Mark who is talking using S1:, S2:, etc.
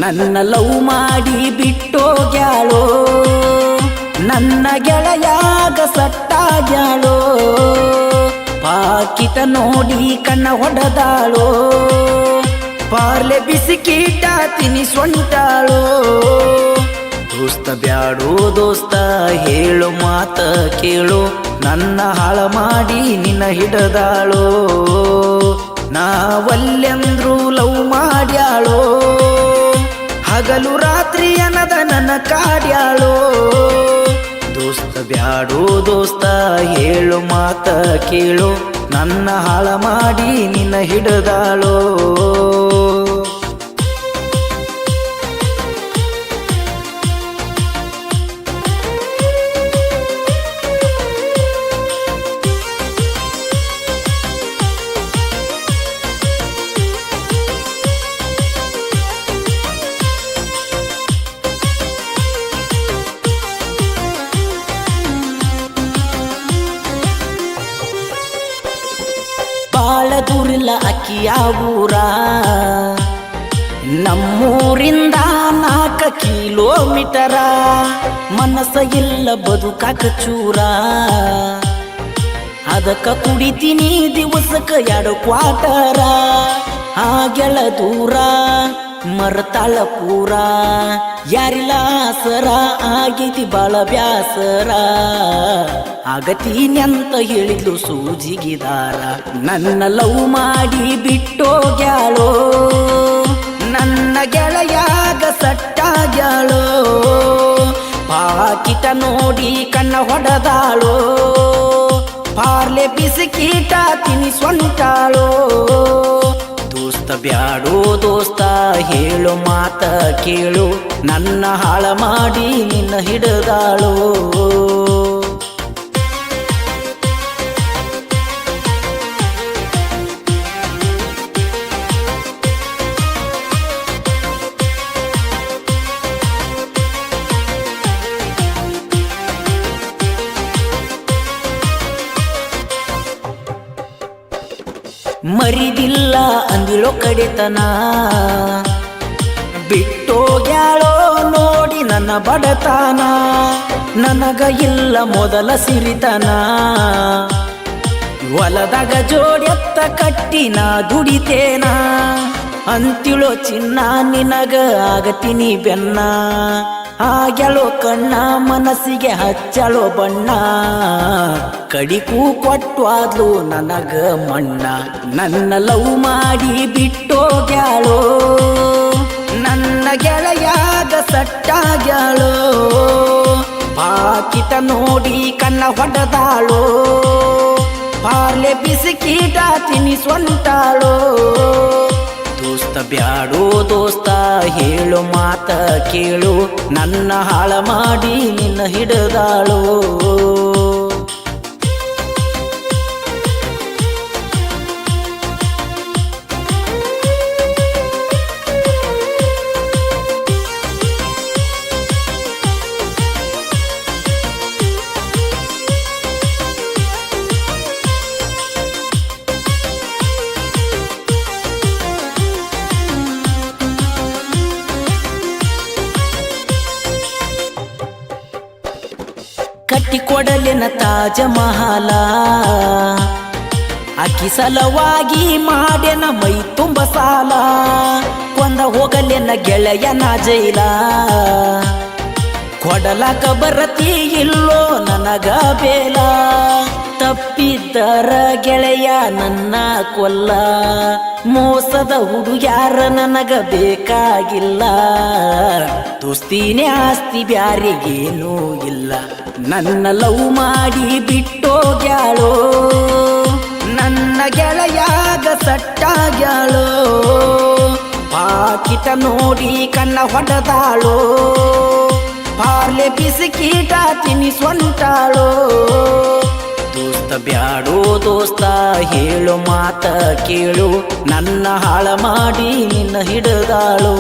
S1: ನನ್ನ ಲವ್ ಮಾಡಿ ಬಿಟ್ಟೋಗ್ಯಾಳೋ ನನ್ನ ಗೆಳೆಯಾಗ ಸಟ್ಟಾಗ್ಯಾಳೋ ಪಾಕಿಟ ನೋಡಿ ಕಣ್ಣ ಹೊಡೆದಾಳೋ ಪಾರ್ಲೆ ಬಿಸಿಕೀಟ ತಿನಿಸೊಂಟಾಳೋ ದೋಸ್ತ ಬ್ಯಾಡೋ ದೋಸ್ತ ಹೇಳು ಮಾತ ಕೇಳು ನನ್ನ ಹಾಳ ಮಾಡಿ ನಿನ್ನ ಹಿಡದಾಳೋ ನಾವಲ್ಲೆಂದ್ರು ಲವ್ ಮಾಡ್ಯಾಳೋ ಹಗಲು ರಾತ್ರಿ ಅನ್ನದ ನನ್ನ ಕಾಡ್ಯಾಳೋ ದೋಸ್ತ ಬ್ಯಾಡೋ ದೋಸ್ತ ಹೇಳು ಮಾತ ಕೇಳು ನನ್ನ ಹಾಳ ಮಾಡಿ ನಿನ್ನ ಹಿಡದಾಳೋ ಬಾಳ ದೂರಿಲ್ಲ ಅಕ್ಕಿಯ ಊರ ನಮ್ಮೂರಿಂದ 4 ಕಿಲೋಮೀಟರ ಮನಸ್ಸ ಇಲ್ಲ ಬದುಕಾಕ ಚೂರ ಅದಕ್ಕ ಕುಡಿತೀನಿ ದಿವಸಕ್ಕ 2 ಕ್ವಾಟರ ಆಗೆಳ ದೂರ ಮರತಾಳ ಪೂರ ಯಾರಿಲ್ಲ ಆಸರ ಆಗೈತಿ ಬಾಳ ಬ್ಯಾಸರ ಆಗತೀನಿ ಅಂತ ಹೇಳಿದ್ಲು ಸೂಜಿಗಿದಾರ ನನ್ನ ಲವ್ ಮಾಡಿ ಬಿಟ್ಟೋಗ್ಯಾಳೋ ನನ್ನ ಗೆಳೆಯಾಗ ಸಟ್ಟಾಗ್ಯಾಳೋ ಪಾಕಿಟ ನೋಡಿ ಕಣ್ಣ ಹೊಡೆದಾಳೋ ಪಾರ್ಲೆ ಬಿಸಿಕೀಟ ತಿನಿಸೊಂಟಾಳೋ ದೋಸ್ತ ಬ್ಯಾಡೋ ದೋಸ್ತ ಹೇಳು ಮಾತ ಕೇಳು ನನ್ನ ಹಾಳ ಮಾಡಿ ನಿನ್ನ ಹಿಡದಾಳೋ ಮರಿದಿಲ್ಲ ಅಂದಿಳೋ ಕಡೆತನ ಬಿಟ್ಟೋಗ್ಯಾಳೋ ನೋಡಿ ನನ್ನ ಬಡತನ ನನಗ ಇಲ್ಲ ಮೊದಲ ಸಿರಿತನ ಹೊಲದಾಗ ಜೋಡೆತ್ತ ಕಟ್ಟಿನ ದುಡಿತೇನ ಅಂತಿಳೋ ಚಿನ್ನ ನಿನಗ ಆಗತೀನಿ ಬೆನ್ನ ಆಗ್ಯಾಳೋ ಕಣ್ಣ ಮನಸ್ಸಿಗೆ ಹಚ್ಚಳೋ ಬಣ್ಣ ಕಡಿಕೂ ಕೊಟ್ಟು ಆದ್ಲು ನನಗ ಮಣ್ಣ ನನ್ನ ಲವ್ ಮಾಡಿ ಬಿಟ್ಟೋಗ್ಯಾಳೋ ನನ್ನ ಗೆಳೆಯಾಗ ಸಟ್ಟಾಗ್ಯಾಳೋ ಪಾಕಿಟ ನೋಡಿ ಕಣ್ಣ ಹೊಡೆದಾಳೋ ಪಾರ್ಲೆ ಬಿಸಿಕೀಟ ತಿನಿಸೊಂಟಾಳೋ ದೋಸ್ತ ಬ್ಯಾಡೋ ದೋಸ್ತ ಹೇಳು ಮಾತ ಕೇಳು ನನ್ನ ಹಾಳ ಮಾಡಿ ನಿನ್ನ ಹಿಡದಾಳೋ ಕಟ್ಟಿ ಕೊಡಲಿನ ತಾಜ ಮಹಲ ಅಕ್ಕಿ ಸಲವಾಗಿ ಮಾಡೆನ ಮೈ ತುಂಬ ಸಾಲ ಕೊಂದ ಹೋಗಲಿನ ಗೆಳೆಯನ ಜೈಲ ಕೊಡಲಕ ಬರತಿ ಇಲ್ಲೋ ನನಗ ಬೇಲ ತಪ್ಪಿದ್ದರ ಗೆಳೆಯ ನನ್ನ ಕೊಲ್ಲ ಮೋಸದ ಹುಡುಗ್ಯಾರ ನನಗ ಬೇಕಾಗಿಲ್ಲ ದೋಸ್ತಿನೇ ಆಸ್ತಿ ಬ್ಯಾರಿಗೇನೂ ಇಲ್ಲ ನನ್ನ ಲವ್ ಮಾಡಿ ಬಿಟ್ಟೋಗ್ಯಾಳೋ ನನ್ನ ಗೆಳೆಯಾಗ ಸಟ್ಟಾಗ್ಯಾಳೋ ಪಾಕಿಟ ನೋಡಿ ಕಣ್ಣ ಹೊಡೆದಾಳೋ ಪಾರ್ಲೆ ಬಿಸಿಕೀಟ ತಿನಿಸೊಂಟಾಳೋ ದೋಸ್ತ ಬ್ಯಾಡೋ ದೋಸ್ತ ಹೇಳು ಮಾತ ಕೇಳು ನನ್ನ ಹಾಳ ಮಾಡಿ ನಿನ್ನ ಹಿಡದಾಳೋ